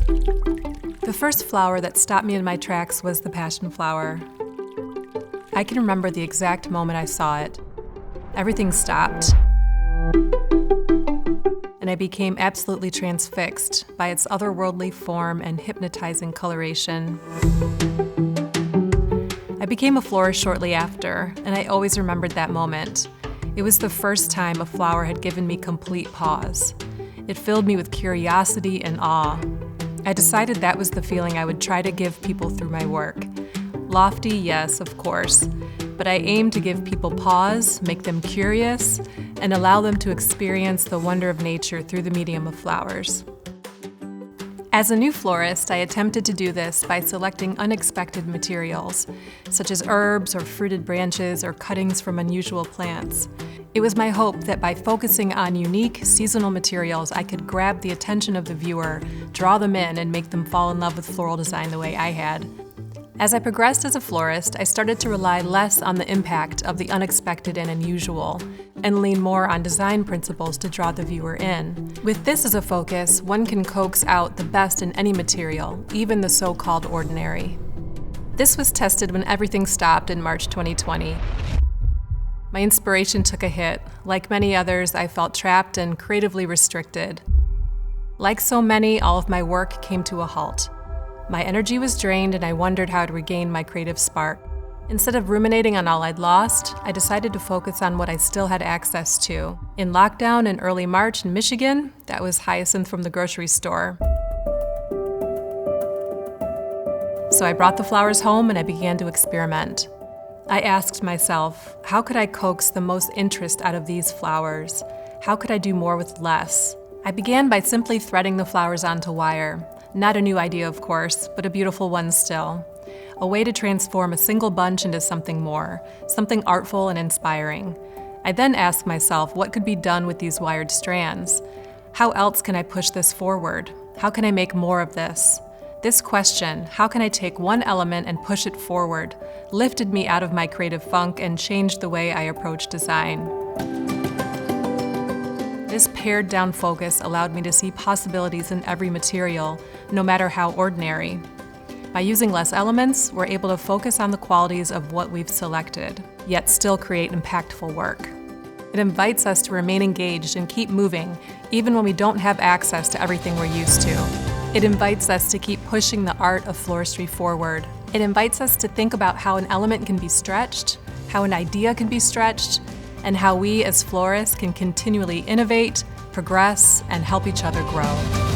The first flower that stopped me in my tracks was the passionflower. I can remember the exact moment I saw it. Everything stopped, and I became absolutely transfixed by its otherworldly form and hypnotizing coloration. I became a florist shortly after, and I always remembered that moment. It was the first time a flower had given me complete pause. It filled me with curiosity and awe. I decided that was the feeling I would try to give people through my work. Lofty, yes, of course, but I aim to give people pause, make them curious, and allow them to experience the wonder of nature through the medium of flowers. As a new florist, I attempted to do this by selecting unexpected materials, such as herbs or fruited branches or cuttings from unusual plants. It was my hope that by focusing on unique, seasonal materials, I could grab the attention of the viewer, draw them in, and make them fall in love with floral design the way I had. As I progressed as a florist, I started to rely less on the impact of the unexpected and unusual, and lean more on design principles to draw the viewer in. With this as a focus, one can coax out the best in any material, even the so-called ordinary. This was tested when everything stopped in March 2020. My inspiration took a hit. Like many others, I felt trapped and creatively restricted. Like so many, all of my work came to a halt. My energy was drained and I wondered how to regain my creative spark. Instead of ruminating on all I'd lost, I decided to focus on what I still had access to. In lockdown in early March in Michigan, that was hyacinth from the grocery store. So I brought the flowers home and I began to experiment. I asked myself, how could I coax the most interest out of these flowers? How could I do more with less? I began by simply threading the flowers onto wire. Not a new idea, of course, but a beautiful one still. A way to transform a single bunch into something more, something artful and inspiring. I then asked myself what could be done with these wired strands. How else can I push this forward? How can I make more of this? This question, how can I take one element and push it forward, lifted me out of my creative funk and changed the way I approach design. This pared down focus allowed me to see possibilities in every material, no matter how ordinary. By using less elements, we're able to focus on the qualities of what we've selected, yet still create impactful work. It invites us to remain engaged and keep moving, even when we don't have access to everything we're used to. It invites us to keep pushing the art of floristry forward. It invites us to think about how an element can be stretched, how an idea can be stretched, and how we as florists can continually innovate, progress, and help each other grow.